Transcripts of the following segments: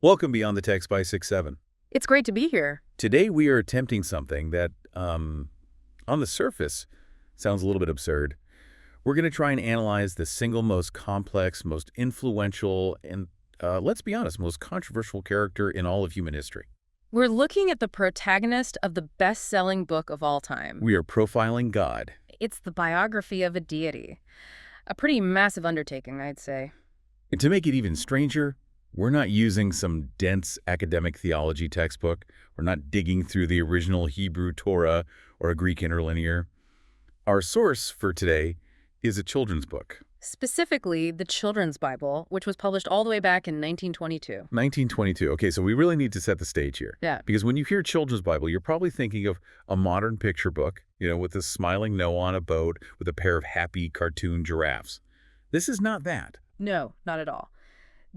Welcome Beyond the Text by 6-7. It's great to be here. Today we are attempting something that, on the surface, sounds a little bit absurd. We're going to try and analyze the single most complex, most influential, and, let's be honest, most controversial character in all of human history. We're looking at the protagonist of the best-selling book of all time. We are profiling God. It's the biography of a deity. A pretty massive undertaking, I'd say. And to make it even stranger, we're not using some dense academic theology textbook. We're not digging through the original Hebrew Torah or a Greek interlinear. Our source for today is a children's book. Specifically, the Children's Bible, which was published all the way back in 1922. 1922. Okay, so we really need to set the stage here. Yeah. Because when you hear Children's Bible, you're probably thinking of a modern picture book, with a smiling Noah on a boat with a pair of happy cartoon giraffes. This is not that. No, not at all.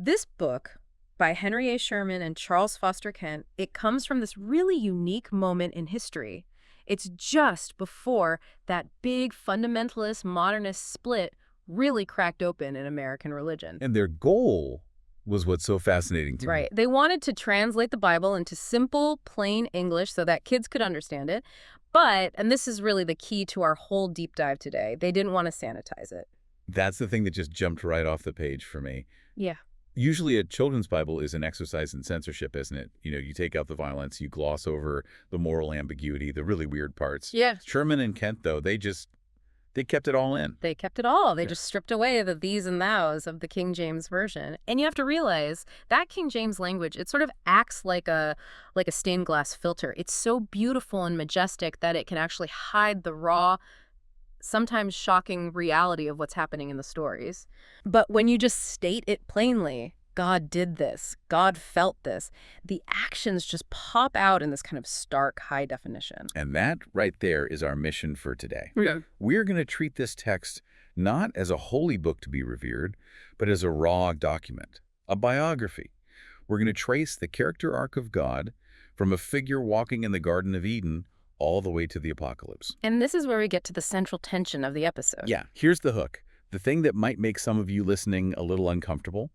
This book, by Henry A. Sherman and Charles Foster Kent, it comes from this really unique moment in history. It's just before that big fundamentalist modernist split really cracked open in American religion. And their goal was what's so fascinating to me. Right. They wanted to translate the Bible into simple, plain English so that kids could understand it. But, and this is really the key to our whole deep dive today, they didn't want to sanitize it. That's the thing that just jumped right off the page for me. Yeah. Usually a children's Bible is an exercise in censorship, isn't it? You take out the violence, you gloss over the moral ambiguity, the really weird parts. Yeah. Sherman and Kent, though, they kept it all in. They kept it all. They Yeah. just stripped away the these and thous of the King James Version. And you have to realize that King James language, it sort of acts like a stained glass filter. It's so beautiful and majestic that it can actually hide the raw, sometimes shocking reality of what's happening in the stories. But when you just state it plainly, God did this, God felt this, the actions just pop out in this kind of stark high definition. And that right there is our mission for today. Yeah. We're going to treat this text not as a holy book to be revered, but as a raw document, a biography. We're going to trace the character arc of God from a figure walking in the Garden of Eden all the way to the apocalypse. And this is where we get to the central tension of the episode. Yeah, here's the hook. The thing that might make some of you listening a little uncomfortable.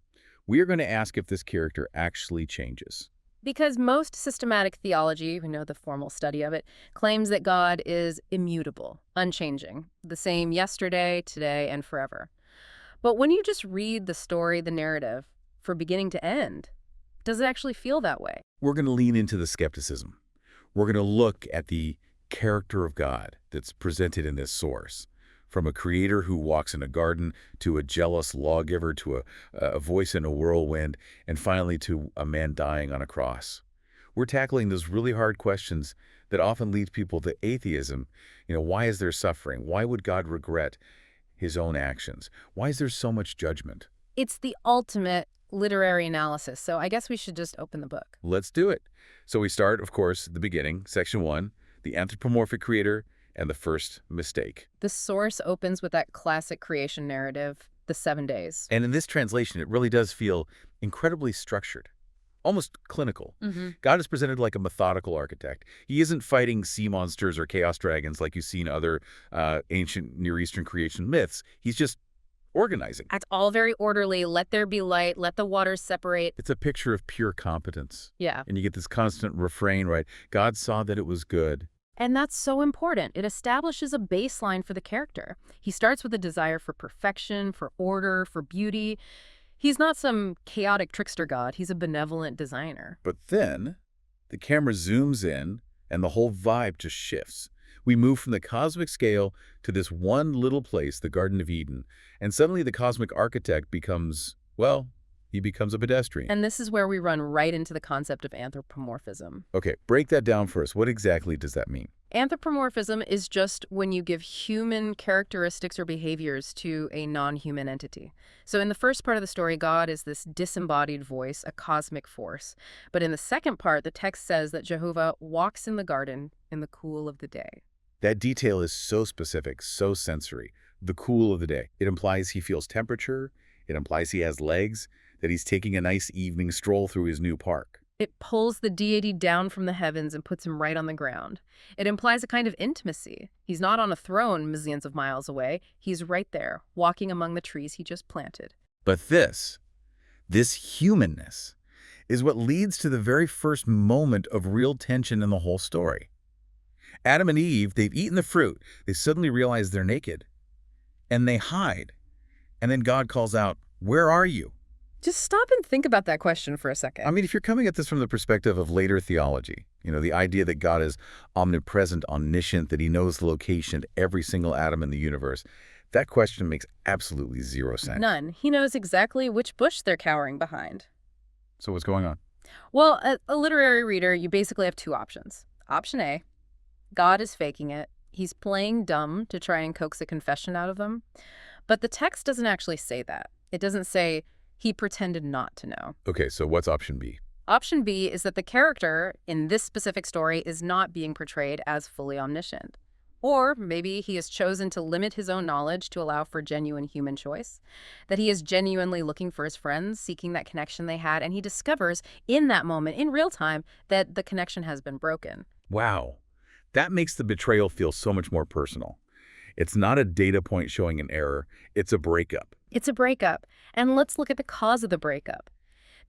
We are going to ask if this character actually changes. Because most systematic theology, the formal study of it, claims that God is immutable, unchanging, the same yesterday, today, and forever. But when you just read the story, the narrative, from beginning to end, does it actually feel that way? We're going to lean into the skepticism. We're going to look at the character of God that's presented in this source. From a creator who walks in a garden, to a jealous lawgiver, to a voice in a whirlwind, and finally to a man dying on a cross. We're tackling those really hard questions that often lead people to atheism. Why is there suffering? Why would God regret his own actions? Why is there so much judgment? It's the ultimate literary analysis, so I guess we should just open the book. Let's do it. So we start, of course, at the beginning, section 1, the anthropomorphic creator and the first mistake. The source opens with that classic creation narrative, the 7 days. And in this translation, it really does feel incredibly structured, almost clinical. God is presented like a methodical architect. He isn't fighting sea monsters or chaos dragons like you see in other ancient Near Eastern creation myths. He's just organizing. It's all very orderly. Let there be light. Let the waters separate. It's a picture of pure competence. Yeah. And you get this constant refrain, right? God saw that it was good. And that's so important. It establishes a baseline for the character. He starts with a desire for perfection, for order, for beauty. He's not some chaotic trickster god. He's a benevolent designer. But then the camera zooms in and the whole vibe just shifts. We move from the cosmic scale to this one little place, the Garden of Eden, and suddenly the cosmic architect becomes, he becomes a pedestrian. And this is where we run right into the concept of anthropomorphism. Okay, break that down for us. What exactly does that mean? Anthropomorphism is just when you give human characteristics or behaviors to a non-human entity. So in the first part of the story, God is this disembodied voice, a cosmic force. But in the second part, the text says that Jehovah walks in the garden in the cool of the day. That detail is so specific, so sensory. The cool of the day. It implies he feels temperature. It implies he has legs, that he's taking a nice evening stroll through his new park. It pulls the deity down from the heavens and puts him right on the ground. It implies a kind of intimacy. He's not on a throne millions of miles away. He's right there, walking among the trees he just planted. But this humanness, is what leads to the very first moment of real tension in the whole story. Adam and Eve, they've eaten the fruit. They suddenly realize they're naked, and they hide. And then God calls out, "Where are you?" Just stop and think about that question for a second. I mean, if you're coming at this from the perspective of later theology, the idea that God is omnipresent, omniscient, that he knows the location of every single atom in the universe, that question makes absolutely zero sense. None. He knows exactly which bush they're cowering behind. So what's going on? Well, a literary reader, you basically have two options. Option A, God is faking it. He's playing dumb to try and coax a confession out of them. But the text doesn't actually say that. It doesn't say he pretended not to know. Okay, so what's option B? Option B is that the character in this specific story is not being portrayed as fully omniscient. Or maybe he has chosen to limit his own knowledge to allow for genuine human choice. That he is genuinely looking for his friends, seeking that connection they had, and he discovers in that moment, in real time, that the connection has been broken. Wow. That makes the betrayal feel so much more personal. It's not a data point showing an error. It's a breakup. It's a breakup. And let's look at the cause of the breakup.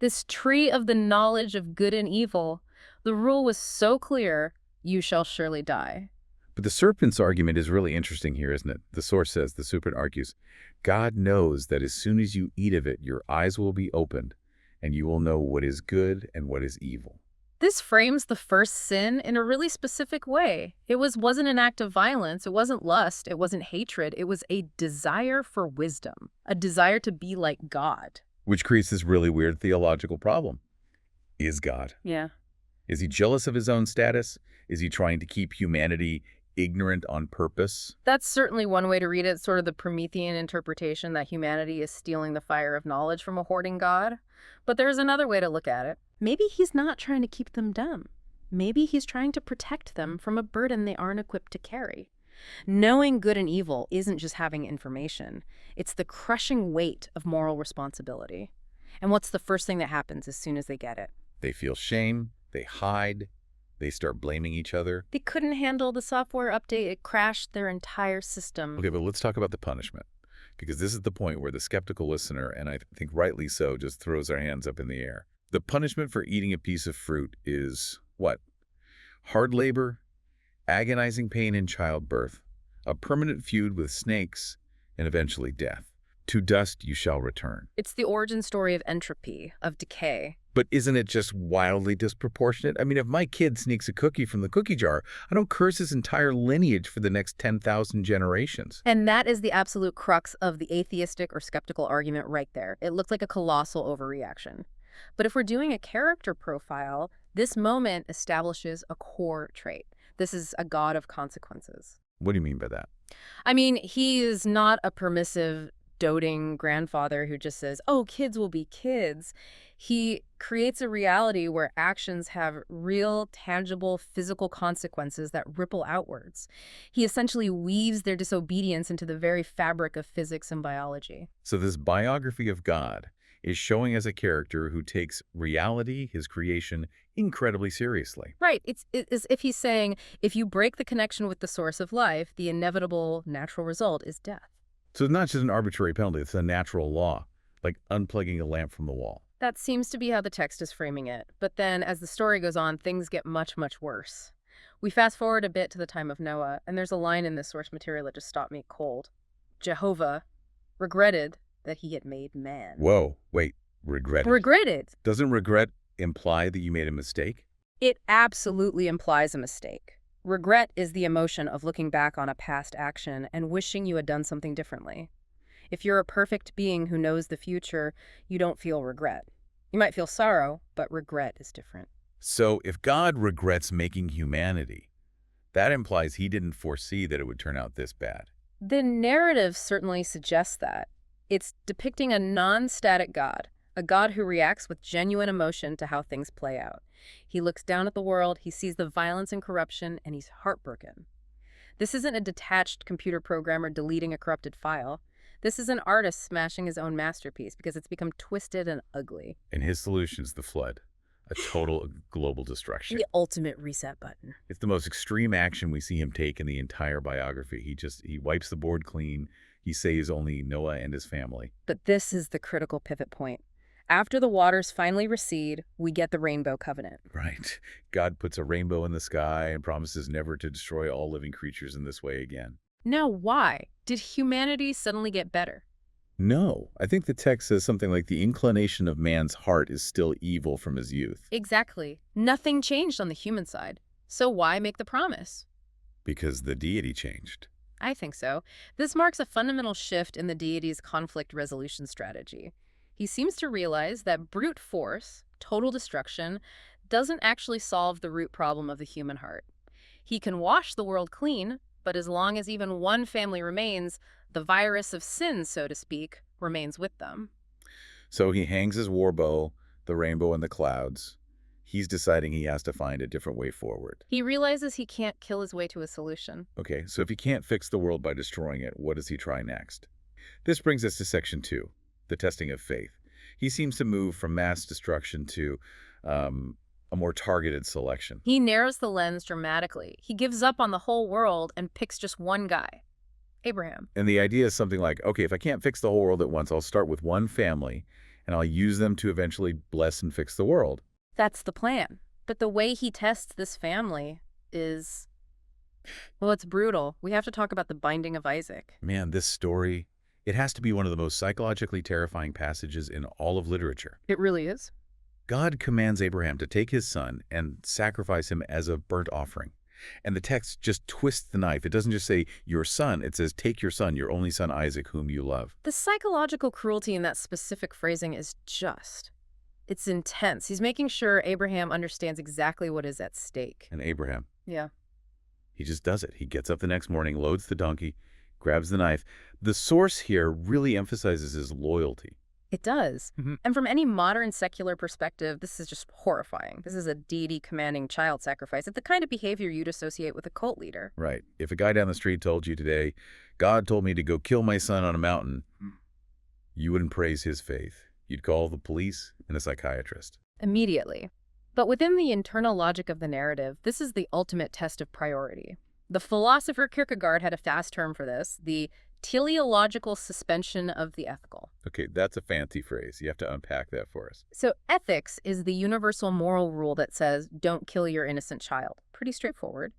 This tree of the knowledge of good and evil, the rule was so clear, you shall surely die. But the serpent's argument is really interesting here, isn't it? The source says, the serpent argues, God knows that as soon as you eat of it, your eyes will be opened, and you will know what is good and what is evil. This frames the first sin in a really specific way. It wasn't an act of violence. It wasn't lust. It wasn't hatred. It was a desire for wisdom, a desire to be like God. Which creates this really weird theological problem. Is God? Yeah. Is he jealous of his own status? Is he trying to keep humanity ignorant on purpose? That's certainly one way to read it, sort of the Promethean interpretation that humanity is stealing the fire of knowledge from a hoarding God. But there's another way to look at it. Maybe he's not trying to keep them dumb. Maybe he's trying to protect them from a burden they aren't equipped to carry. Knowing good and evil isn't just having information. It's the crushing weight of moral responsibility. And what's the first thing that happens as soon as they get it? They feel shame, they hide, they start blaming each other. They couldn't handle the software update. It crashed their entire system. Okay, but let's talk about the punishment. Because this is the point where the skeptical listener, and I think rightly so, just throws their hands up in the air. The punishment for eating a piece of fruit is what? Hard labor, agonizing pain in childbirth, a permanent feud with snakes, and eventually death. To dust you shall return. It's the origin story of entropy, of decay. But isn't it just wildly disproportionate? I mean, if my kid sneaks a cookie from the cookie jar, I don't curse his entire lineage for the next 10,000 generations. And that is the absolute crux of the atheistic or skeptical argument right there. It looked like a colossal overreaction. But if we're doing a character profile, this moment establishes a core trait. This is a God of consequences. What do you mean by that? I mean, he is not a permissive, doting grandfather who just says, oh, kids will be kids. He creates a reality where actions have real, tangible, physical consequences that ripple outwards. He essentially weaves their disobedience into the very fabric of physics and biology. So this biography of God is showing as a character who takes reality, his creation, incredibly seriously. Right. It's as if he's saying, if you break the connection with the source of life, the inevitable natural result is death. So it's not just an arbitrary penalty, it's a natural law, like unplugging a lamp from the wall. That seems to be how the text is framing it. But then, as the story goes on, things get much, much worse. We fast forward a bit to the time of Noah, and there's a line in this source material that just stopped me cold. Jehovah regretted that he had made man. Whoa, wait, regretted? Regretted. Doesn't regret imply that you made a mistake? It absolutely implies a mistake. Regret is the emotion of looking back on a past action and wishing you had done something differently. If you're a perfect being who knows the future, you don't feel regret. You might feel sorrow, but regret is different. So if God regrets making humanity, that implies he didn't foresee that it would turn out this bad. The narrative certainly suggests that. It's depicting a non-static God, a God who reacts with genuine emotion to how things play out. He looks down at the world, he sees the violence and corruption, and he's heartbroken. This isn't a detached computer programmer deleting a corrupted file. This is an artist smashing his own masterpiece because it's become twisted and ugly. And his solution is the flood, a total global destruction. The ultimate reset button. It's the most extreme action we see him take in the entire biography. He wipes the board clean. He saves only Noah and his family. But this is the critical pivot point. After the waters finally recede, we get the Rainbow Covenant. Right. God puts a rainbow in the sky and promises never to destroy all living creatures in this way again. Now, why? Did humanity suddenly get better? No, I think the text says something like the inclination of man's heart is still evil from his youth. Exactly. Nothing changed on the human side. So why make the promise? Because the deity changed. I think so. This marks a fundamental shift in the deity's conflict resolution strategy. He seems to realize that brute force, total destruction, doesn't actually solve the root problem of the human heart. He can wash the world clean, but as long as even one family remains, the virus of sin, so to speak, remains with them. So he hangs his war bow, the rainbow in the clouds. He's deciding he has to find a different way forward. He realizes he can't kill his way to a solution. Okay, so if he can't fix the world by destroying it, what does he try next? This brings us to section 2, the testing of faith. He seems to move from mass destruction to a more targeted selection. He narrows the lens dramatically. He gives up on the whole world and picks just one guy, Abraham. And the idea is something like, okay, if I can't fix the whole world at once, I'll start with one family, and I'll use them to eventually bless and fix the world. That's the plan. But the way he tests this family is, well, it's brutal. We have to talk about the binding of Isaac. Man, this story, it has to be one of the most psychologically terrifying passages in all of literature. It really is. God commands Abraham to take his son and sacrifice him as a burnt offering. And the text just twists the knife. It doesn't just say, your son. It says, take your son, your only son Isaac, whom you love. The psychological cruelty in that specific phrasing is it's intense. He's making sure Abraham understands exactly what is at stake. And Abraham, Yeah. he just does it. He gets up the next morning, loads the donkey, grabs the knife. The source here really emphasizes his loyalty. It does. And from any modern secular perspective, this is just horrifying. This is a deity commanding child sacrifice. It's the kind of behavior you'd associate with a cult leader. Right. If a guy down the street told you today, God told me to go kill my son on a mountain, you wouldn't praise his faith. You'd call the police and a psychiatrist. Immediately. But within the internal logic of the narrative, this is the ultimate test of priority. The philosopher Kierkegaard had a fast term for this, the teleological suspension of the ethical. Okay, that's a fancy phrase. You have to unpack that for us. So ethics is the universal moral rule that says, don't kill your innocent child. Pretty straightforward.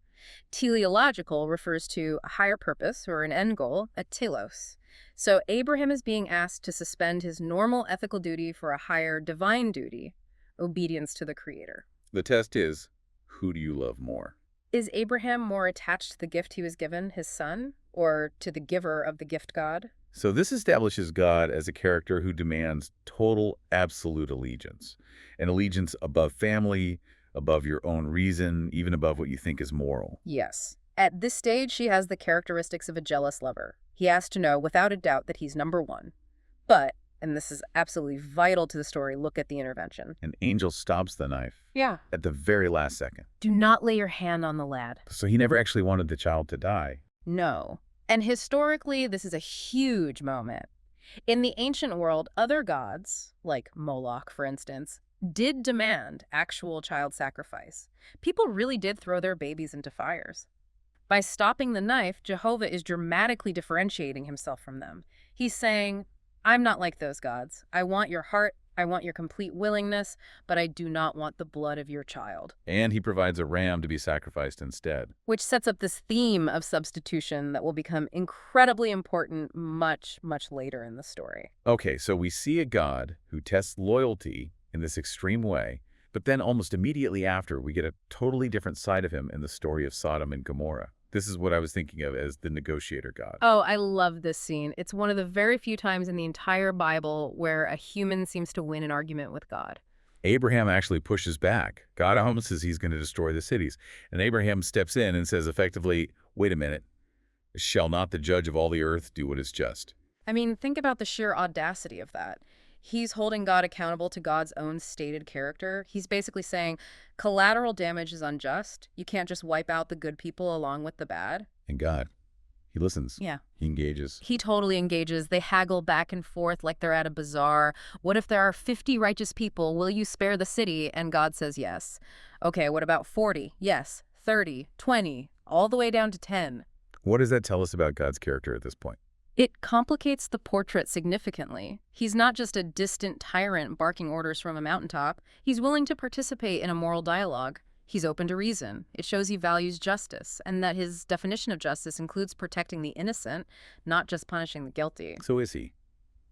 Teleological refers to a higher purpose or an end goal, a telos. So Abraham is being asked to suspend his normal ethical duty for a higher divine duty, obedience to the Creator. The test is, who do you love more? Is Abraham more attached to the gift he was given, his son, or to the giver of the gift God? So this establishes God as a character who demands total, absolute allegiance. An allegiance above family, above your own reason, even above what you think is moral. Yes. At this stage, he has the characteristics of a jealous lover. He has to know without a doubt that he's number one. But, and this is absolutely vital to the story, look at the intervention. An angel stops the knife. Yeah. At the very last second. Do not lay your hand on the lad. So he never actually wanted the child to die. No. And historically, this is a huge moment. In the ancient world, other gods, like Moloch, for instance, did demand actual child sacrifice. People really did throw their babies into fires. By stopping the knife, Jehovah is dramatically differentiating himself from them. He's saying, I'm not like those gods. I want your heart, I want your complete willingness, but I do not want the blood of your child. And he provides a ram to be sacrificed instead. Which sets up this theme of substitution that will become incredibly important much, much later in the story. Okay, so we see a God who tests loyalty in this extreme way, but then almost immediately after, we get a totally different side of him in the story of Sodom and Gomorrah. This is what I was thinking of as the negotiator God. Oh, I love this scene. It's one of the very few times in the entire Bible where a human seems to win an argument with God. Abraham actually pushes back. God almost says he's going to destroy the cities. And Abraham steps in and says effectively, wait a minute, shall not the judge of all the earth do what is just? I mean, think about the sheer audacity of that. He's holding God accountable to God's own stated character. He's basically saying collateral damage is unjust. You can't just wipe out the good people along with the bad. And God, he listens. Yeah. He engages. He totally engages. They haggle back and forth like they're at a bazaar. What if there are 50 righteous people? Will you spare the city? And God says yes. Okay, what about 40? Yes. 30, 20, all the way down to 10. What does that tell us about God's character at this point? It complicates the portrait significantly. He's not just a distant tyrant barking orders from a mountaintop. He's willing to participate in a moral dialogue. He's open to reason. It shows he values justice, and that his definition of justice includes protecting the innocent, not just punishing the guilty. So is he?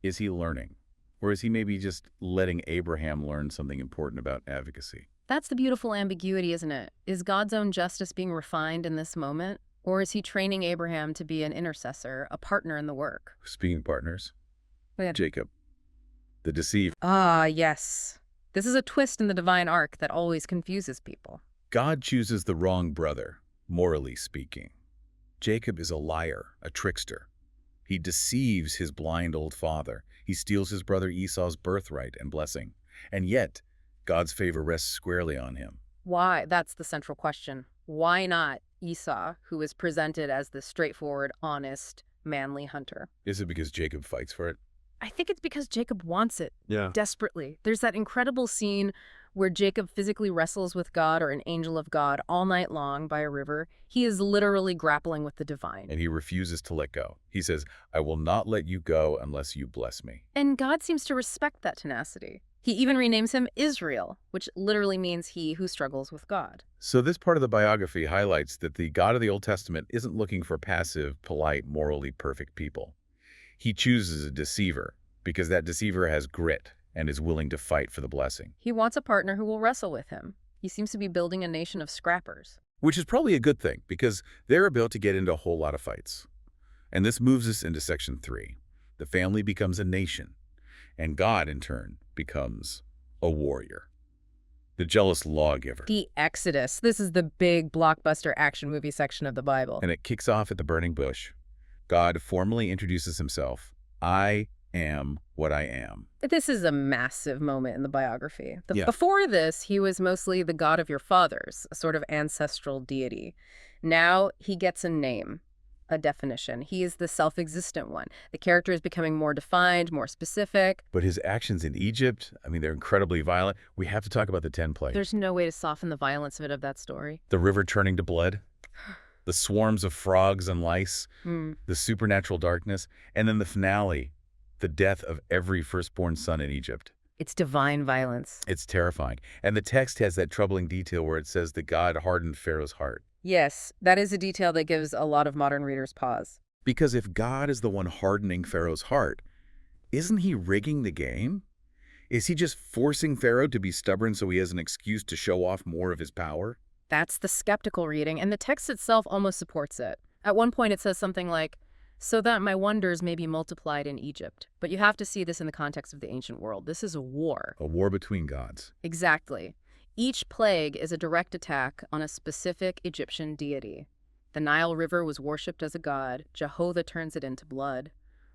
Is he learning? Or is he maybe just letting Abraham learn something important about advocacy? That's the beautiful ambiguity, isn't it? Is God's own justice being refined in this moment? Or is he training Abraham to be an intercessor, a partner in the work? Speaking of partners, Go ahead. Jacob, the deceiver. Ah, yes. This is a twist in the divine arc that always confuses people. God chooses the wrong brother, morally speaking. Jacob is a liar, a trickster. He deceives his blind old father. He steals his brother Esau's birthright and blessing. And yet, God's favor rests squarely on him. Why? That's the central question. Why not Esau, who is presented as the straightforward, honest, manly hunter? Is it because Jacob fights for it? I think it's because Jacob wants it Yeah. desperately. There's that incredible scene where Jacob physically wrestles with God or an angel of God all night long by a river. He is literally grappling with the divine. And he refuses to let go. He says, I will not let you go unless you bless me. And God seems to respect that tenacity. He even renames him Israel, which literally means he who struggles with God. So this part of the biography highlights that the God of the Old Testament isn't looking for passive, polite, morally perfect people. He chooses a deceiver because that deceiver has grit and is willing to fight for the blessing. He wants a partner who will wrestle with him. He seems to be building a nation of scrappers. Which is probably a good thing because they're about to get into a whole lot of fights. And this moves us into section 3. The family becomes a nation, and God, in turn, becomes a warrior. The jealous lawgiver. The Exodus. This is the big blockbuster action movie section of the Bible. And it kicks off at the burning bush. God formally introduces himself. I am what I am. This is a massive moment in the biography. Yeah. Before this, he was mostly the God of your fathers, a sort of ancestral deity. Now he gets a name, a definition. He is the self-existent one. The character is becoming more defined, more specific. But his actions in Egypt, I mean, they're incredibly violent. We have to talk about the 10 plagues. There's no way to soften the violence of that story. The river turning to blood, the swarms of frogs and lice, Hmm. the supernatural darkness, and then the finale, the death of every firstborn son in Egypt. It's divine violence. It's terrifying. And the text has that troubling detail where it says that God hardened Pharaoh's heart. Yes, that is a detail that gives a lot of modern readers pause. Because if God is the one hardening Pharaoh's heart, isn't he rigging the game? Is he just forcing Pharaoh to be stubborn so he has an excuse to show off more of his power? That's the skeptical reading, and the text itself almost supports it. At one point it says something like, so that my wonders may be multiplied in Egypt. But you have to see this in the context of the ancient world. This is a war. A war between gods. Exactly. Each plague is a direct attack on a specific Egyptian deity. The Nile River was worshipped as a god. Jehovah turns it into blood.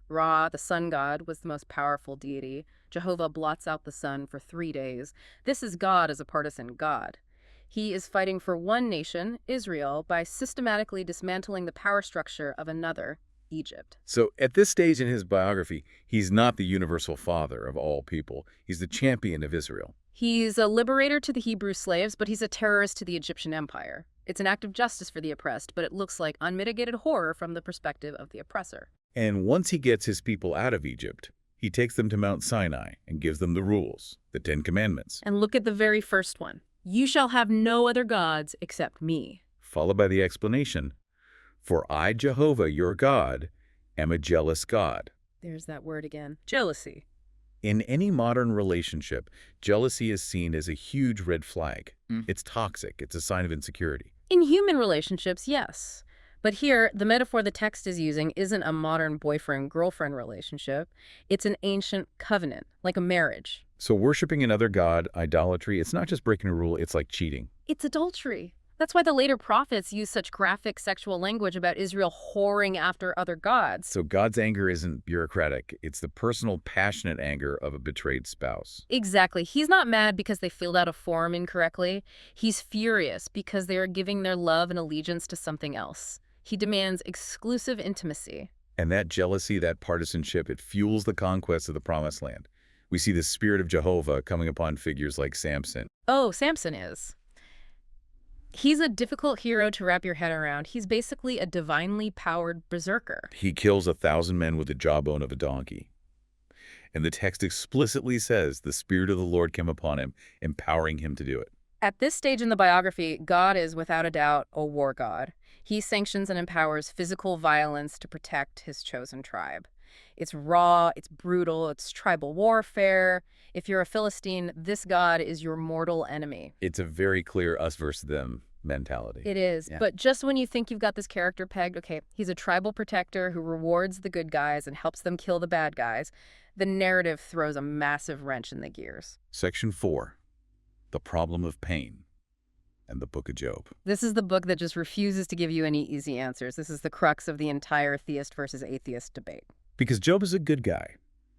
Ra, the sun god, was the most powerful deity. Jehovah blots out the sun for 3 days. This is God as a partisan god. He is fighting for one nation, Israel, by systematically dismantling the power structure of another, Egypt. So at this stage in his biography, he's not the universal father of all people. He's the champion of Israel. He's a liberator to the Hebrew slaves, but he's a terrorist to the Egyptian empire. It's an act of justice for the oppressed, but it looks like unmitigated horror from the perspective of the oppressor. And once he gets his people out of Egypt, he takes them to Mount Sinai and gives them the rules, the 10 Commandments. And look at the very first one. You shall have no other gods except me. Followed by the explanation, for I, Jehovah, your God, am a jealous God. There's that word again. Jealousy. In any modern relationship, jealousy is seen as a huge red flag. It's toxic. It's a sign of insecurity. In human relationships, yes. But here, the metaphor the text is using isn't a modern boyfriend-girlfriend relationship. It's an ancient covenant, like a marriage. So worshiping another god, idolatry, it's not just breaking a rule, it's like cheating. It's adultery. That's why the later prophets use such graphic sexual language about Israel whoring after other gods. So God's anger isn't bureaucratic. It's the personal, passionate anger of a betrayed spouse. Exactly. He's not mad because they filled out a form incorrectly. He's furious because they are giving their love and allegiance to something else. He demands exclusive intimacy. And that jealousy, that partisanship, it fuels the conquest of the Promised Land. We see the spirit of Jehovah coming upon figures like Samson. Oh, Samson is. He's a difficult hero to wrap your head around. He's basically a divinely powered berserker. He kills 1,000 men with the jawbone of a donkey. And the text explicitly says the Spirit of the Lord came upon him, empowering him to do it. At this stage in the biography, God is without a doubt a war god. He sanctions and empowers physical violence to protect his chosen tribe. It's raw, it's brutal, it's tribal warfare. If you're a Philistine, this god is your mortal enemy. It's a very clear us versus them mentality. It is. Yeah. But just when you think you've got this character pegged, okay, he's a tribal protector who rewards the good guys and helps them kill the bad guys, the narrative throws a massive wrench in the gears. Section 4, the problem of pain, and the Book of Job. This is the book that just refuses to give you any easy answers. This is the crux of the entire theist versus atheist debate. Because Job is a good guy.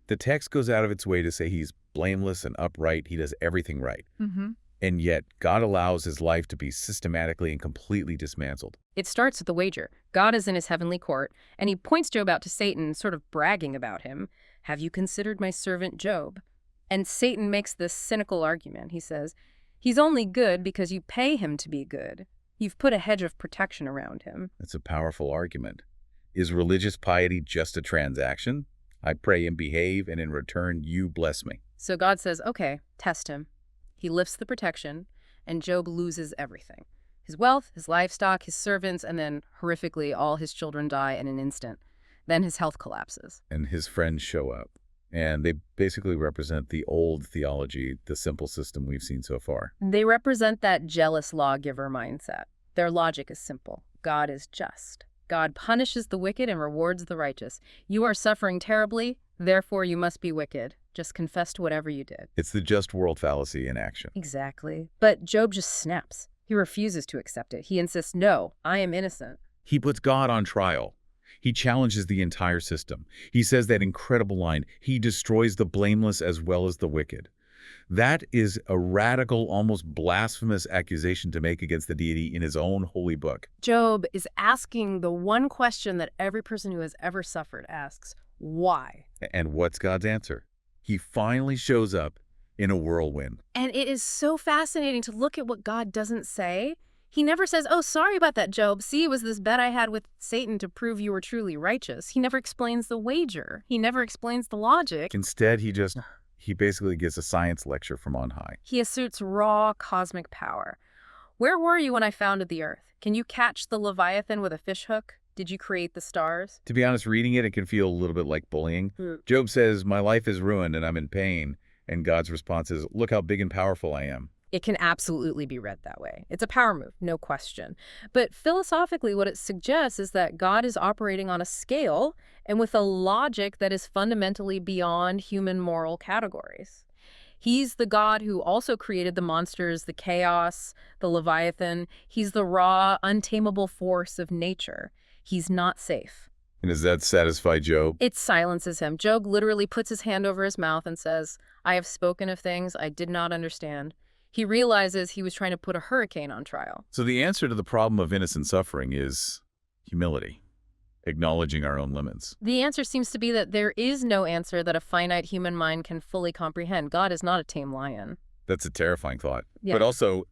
The text goes out of its way to say he's blameless and upright. He does everything right. And yet, God allows his life to be systematically and completely dismantled. It starts with the wager. God is in his heavenly court, and he points Job out to Satan, sort of bragging about him. Have you considered my servant Job? And Satan makes this cynical argument. He says, he's only good because you pay him to be good. You've put a hedge of protection around him. That's a powerful argument. Is religious piety just a transaction? I pray and behave, and in return, you bless me. So God says, okay, test him. He lifts the protection, and Job loses everything. His wealth, his livestock, his servants, and then, horrifically, all his children die in an instant. Then his health collapses. And his friends show up. And they basically represent the old theology, the simple system we've seen so far. They represent that jealous lawgiver mindset. Their logic is simple. God is just. God punishes the wicked and rewards the righteous. You are suffering terribly, therefore you must be wicked. Just confess to whatever you did. It's the just world fallacy in action. Exactly. But Job just snaps. He refuses to accept it. He insists, no, I am innocent. He puts God on trial. He challenges the entire system. He says that incredible line, he destroys the blameless as well as the wicked. That is a radical, almost blasphemous accusation to make against the deity in his own holy book. Job is asking the one question that every person who has ever suffered asks, why? And what's God's answer? He finally shows up in a whirlwind. And it is so fascinating to look at what God doesn't say. He never says, oh, sorry about that, Job. See, it was this bet I had with Satan to prove you were truly righteous. He never explains the wager. He never explains the logic. Instead, he basically gives a science lecture from on high. He asserts raw cosmic power. Where were you when I founded the earth? Can you catch the Leviathan with a fishhook? Did you create the stars? To be honest, reading it can feel a little bit like bullying. Job says, my life is ruined and I'm in pain. And God's response is, look how big and powerful I am. It can absolutely be read that way. It's a power move, no question. But philosophically, what it suggests is that God is operating on a scale and with a logic that is fundamentally beyond human moral categories. He's the God who also created the monsters, the chaos, the Leviathan. He's the raw, untamable force of nature. He's not safe. And does that satisfy Job? It silences him. Job literally puts his hand over his mouth and says, I have spoken of things I did not understand. He realizes he was trying to put a hurricane on trial. So the answer to the problem of innocent suffering is humility, acknowledging our own limits. The answer seems to be that there is no answer that a finite human mind can fully comprehend. God is not a tame lion. That's a terrifying thought, Yeah. but also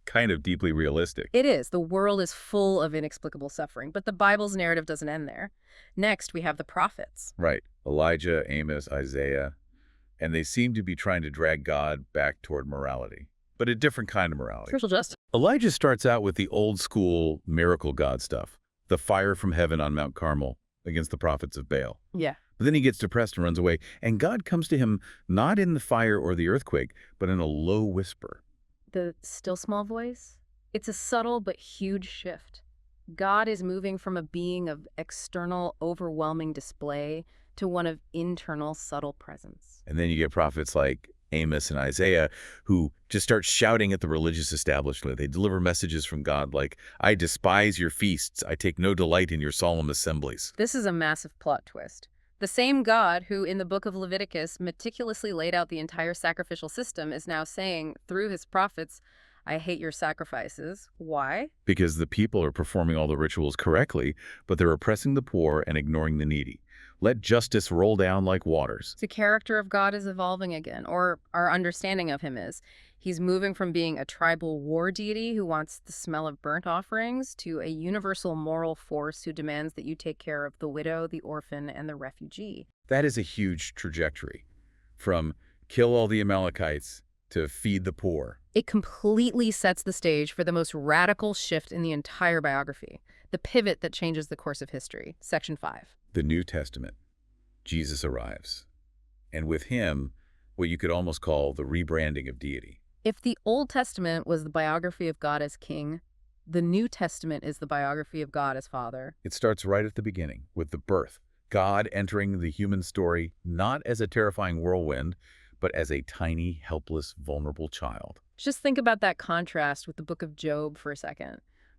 kind of deeply realistic. It is. The world is full of inexplicable suffering, but the Bible's narrative doesn't end there. Next, we have the prophets. Right. Elijah, Amos, Isaiah, and they seem to be trying to drag God back toward morality, but a different kind of morality. Spiritual justice. Elijah starts out with the old school miracle God stuff, the fire from heaven on Mount Carmel against the prophets of Baal. Yeah. But then he gets depressed and runs away, and God comes to him not in the fire or the earthquake, but in a low whisper. The still small voice. It's a subtle but huge shift. God is moving from a being of external, overwhelming display to one of internal, subtle presence. And then you get prophets like Amos and Isaiah who just start shouting at the religious establishment. They deliver messages from God like, I despise your feasts. I take no delight in your solemn assemblies. This is a massive plot twist. The same God who, in the book of Leviticus, meticulously laid out the entire sacrificial system is now saying, through his prophets, I hate your sacrifices. Why? Because the people are performing all the rituals correctly, but they're oppressing the poor and ignoring the needy. Let justice roll down like waters. The character of God is evolving again, or our understanding of him is. He's moving from being a tribal war deity who wants the smell of burnt offerings to a universal moral force who demands that you take care of the widow, the orphan, and the refugee. That is a huge trajectory, from kill all the Amalekites to feed the poor. It completely sets the stage for the most radical shift in the entire biography, the pivot that changes the course of history. Section 5. The New Testament. Jesus arrives. And with him, what you could almost call the rebranding of deity. If the Old Testament was the biography of God as king, the New Testament is the biography of God as Father. It starts right at the beginning, with the birth. God entering the human story not as a terrifying whirlwind, but as a tiny, helpless, vulnerable child. Just think about that contrast with the book of Job for a second.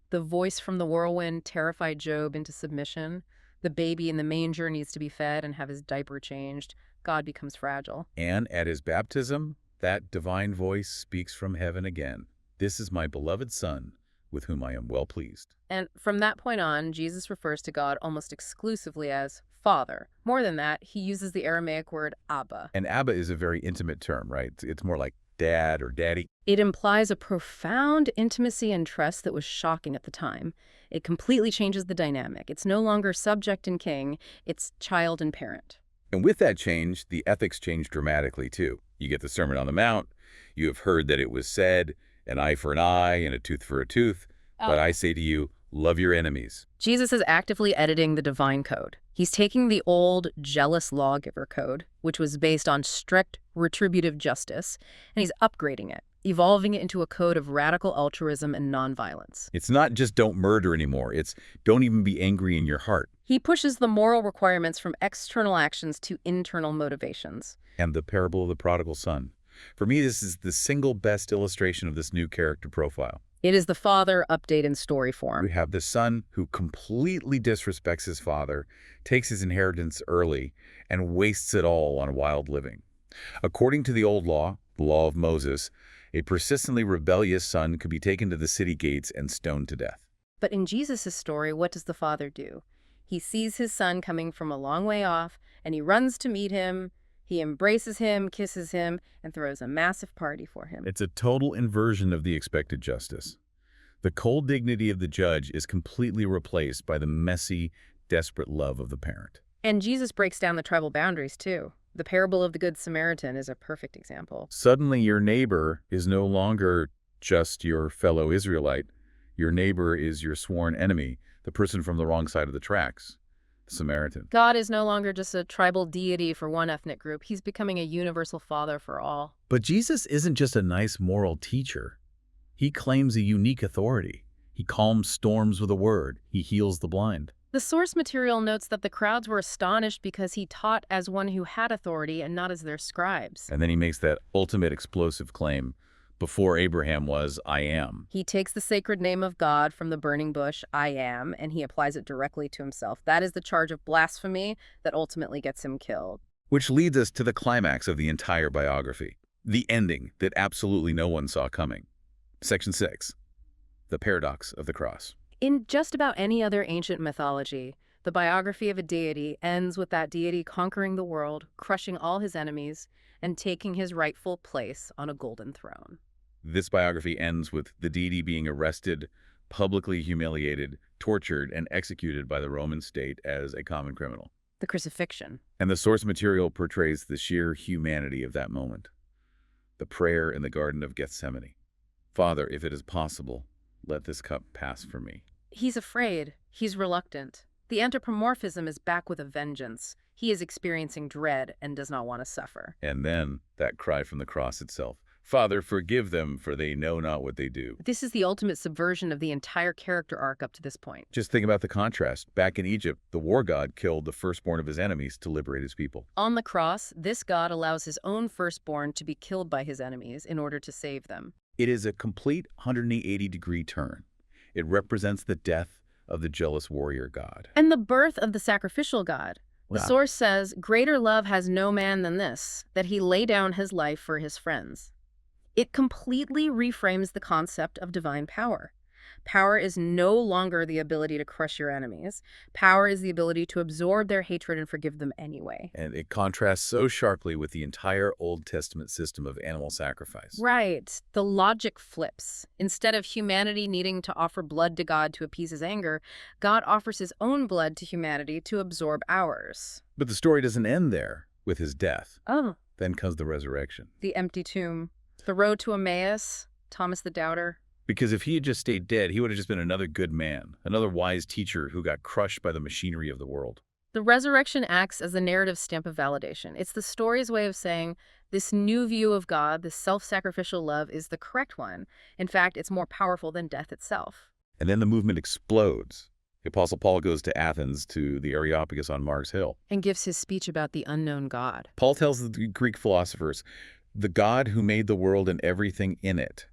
The voice from the whirlwind terrified Job into submission. The baby in the manger needs to be fed and have his diaper changed. God becomes fragile. And at his baptism, that divine voice speaks from heaven again. This is my beloved Son, with whom I am well pleased. And from that point on, Jesus refers to God almost exclusively as Father. More than that, he uses the Aramaic word Abba. And Abba is a very intimate term, right? It's more like dad or daddy. It implies a profound intimacy and trust that was shocking at the time. It completely changes the dynamic. It's no longer subject and king, it's child and parent. And with that change, the ethics change dramatically, too. You get the Sermon on the Mount. You have heard that it was said, an eye for an eye and a tooth for a tooth. But I say to you, love your enemies. Jesus is actively editing the divine code. He's taking the old, jealous lawgiver code, which was based on strict, retributive justice, and he's upgrading it, evolving it into a code of radical altruism and nonviolence. It's not just don't murder anymore. It's don't even be angry in your heart. He pushes the moral requirements from external actions to internal motivations. And the parable of the prodigal son. For me, this is the single best illustration of this new character profile. It is the father update in story form. We have the son who completely disrespects his father, takes his inheritance early, and wastes it all on wild living. According to the old law, the law of Moses, a persistently rebellious son could be taken to the city gates and stoned to death. But in Jesus' story, what does the father do? He sees his son coming from a long way off, and he runs to meet him. He embraces him, kisses him, and throws a massive party for him. It's a total inversion of the expected justice. The cold dignity of the judge is completely replaced by the messy, desperate love of the parent. And Jesus breaks down the tribal boundaries, too. The parable of the Good Samaritan is a perfect example. Suddenly, your neighbor is no longer just your fellow Israelite. Your neighbor is your sworn enemy, the person from the wrong side of the tracks. Samaritan. God is no longer just a tribal deity for one ethnic group. He's becoming a universal father for all. But Jesus isn't just a nice moral teacher. He claims a unique authority. He calms storms with a word. He heals the blind. The source material notes that the crowds were astonished because he taught as one who had authority and not as their scribes. And then he makes that ultimate explosive claim. Before Abraham was, I am. He takes the sacred name of God from the burning bush, I am, and he applies it directly to himself. That is the charge of blasphemy that ultimately gets him killed. Which leads us to the climax of the entire biography. The ending that absolutely no one saw coming. Section 6. The paradox of the cross. In just about any other ancient mythology, the biography of a deity ends with that deity conquering the world, crushing all his enemies, and taking his rightful place on a golden throne. This biography ends with the deity being arrested, publicly humiliated, tortured, and executed by the Roman state as a common criminal. The crucifixion. And the source material portrays the sheer humanity of that moment. The prayer in the Garden of Gethsemane. Father, if it is possible, let this cup pass from me. He's afraid. He's reluctant. The anthropomorphism is back with a vengeance. He is experiencing dread and does not want to suffer. And then that cry from the cross itself. Father, forgive them, for they know not what they do. This is the ultimate subversion of the entire character arc up to this point. Just think about the contrast. Back in Egypt, the war god killed the firstborn of his enemies to liberate his people. On the cross, this god allows his own firstborn to be killed by his enemies in order to save them. It is a complete 180-degree turn. It represents the death of the jealous warrior god. And the birth of the sacrificial god. The Wow. source says, greater love has no man than this, that he lay down his life for his friends. It completely reframes the concept of divine power. Power is no longer the ability to crush your enemies. Power is the ability to absorb their hatred and forgive them anyway. And it contrasts so sharply with the entire Old Testament system of animal sacrifice. Right. The logic flips. Instead of humanity needing to offer blood to God to appease his anger, God offers his own blood to humanity to absorb ours. But the story doesn't end there with his death. Oh. Then comes the resurrection. The empty tomb. The road to Emmaus. Thomas the Doubter. Because if he had just stayed dead, he would have just been another good man, another wise teacher who got crushed by the machinery of the world. The resurrection acts as a narrative stamp of validation. It's the story's way of saying this new view of God, this self-sacrificial love, is the correct one. In fact, it's more powerful than death itself. And then the movement explodes. The Apostle Paul goes to Athens, to the Areopagus on Mars Hill. And gives his speech about the unknown God. Paul tells the Greek philosophers, the God who made the world and everything in it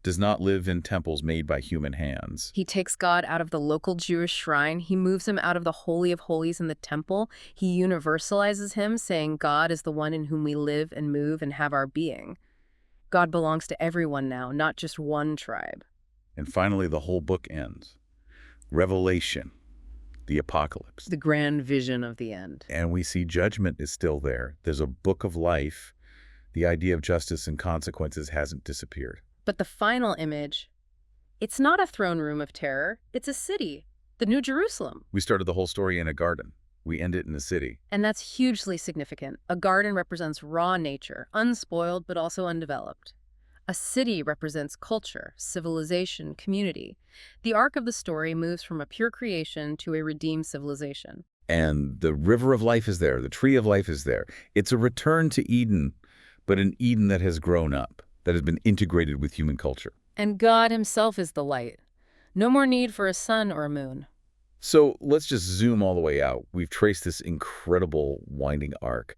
does not live in temples made by human hands. He takes God out of the local Jewish shrine. He moves him out of the Holy of Holies in the temple. He universalizes him, saying God is the one in whom we live and move and have our being. God belongs to everyone now, not just one tribe. And finally, the whole book ends. Revelation, the apocalypse. The grand vision of the end. And we see judgment is still there. There's a book of life. The idea of justice and consequences hasn't disappeared. But the final image, it's not a throne room of terror. It's a city, the New Jerusalem. We started the whole story in a garden. We end it in a city. And that's hugely significant. A garden represents raw nature, unspoiled but also undeveloped. A city represents culture, civilization, community. The arc of the story moves from a pure creation to a redeemed civilization. And the river of life is there. The tree of life is there. It's a return to Eden, but an Eden that has grown up, that has been integrated with human culture. And God himself is the light. No more need for a sun or a moon. So let's just zoom all the way out. We've traced this incredible winding arc.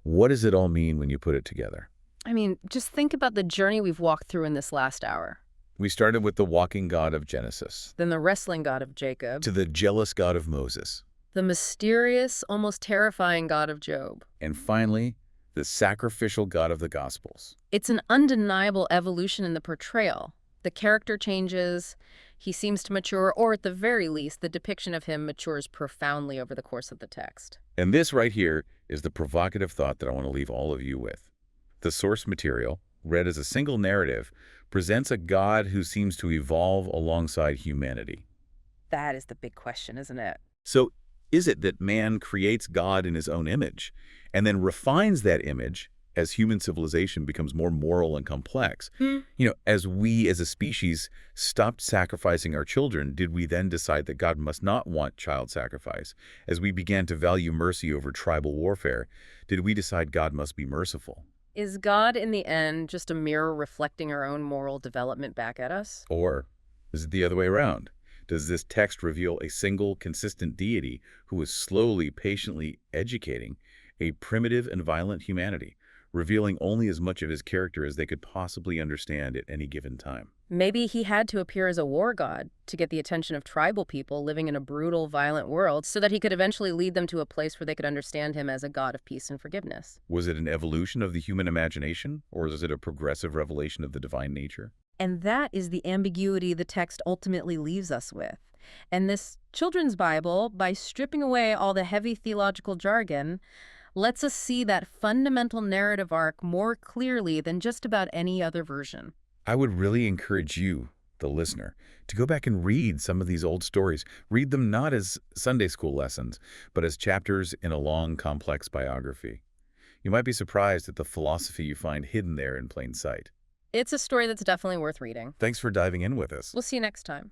What does it all mean when you put it together? I mean, just think about the journey we've walked through in this last hour. We started with the walking God of Genesis, Then the wrestling God of Jacob. to the jealous God of Moses, The mysterious, almost terrifying God of Job. and finally, the sacrificial God of the Gospels. It's an undeniable evolution in the portrayal. The character changes, he seems to mature, or at the very least, the depiction of him matures profoundly over the course of the text. And this right here is the provocative thought that I want to leave all of you with. The source material, read as a single narrative, presents a God who seems to evolve alongside humanity. That is the big question, isn't it? So is it that man creates God in his own image and then refines that image as human civilization becomes more moral and complex? As we as a species stopped sacrificing our children, did we then decide that God must not want child sacrifice? As we began to value mercy over tribal warfare, did we decide God must be merciful? Is God, in the end, just a mirror reflecting our own moral development back at us? Or is it the other way around? Does this text reveal a single, consistent deity who is slowly, patiently educating a primitive and violent humanity, revealing only as much of his character as they could possibly understand at any given time? Maybe he had to appear as a war god to get the attention of tribal people living in a brutal, violent world so that he could eventually lead them to a place where they could understand him as a God of peace and forgiveness. Was it an evolution of the human imagination, or is it a progressive revelation of the divine nature? And that is the ambiguity the text ultimately leaves us with. And this children's Bible, by stripping away all the heavy theological jargon, lets us see that fundamental narrative arc more clearly than just about any other version. I would really encourage you, the listener, to go back and read some of these old stories. Read them not as Sunday school lessons, but as chapters in a long, complex biography. You might be surprised at the philosophy you find hidden there in plain sight. It's a story that's definitely worth reading. Thanks for diving in with us. We'll see you next time.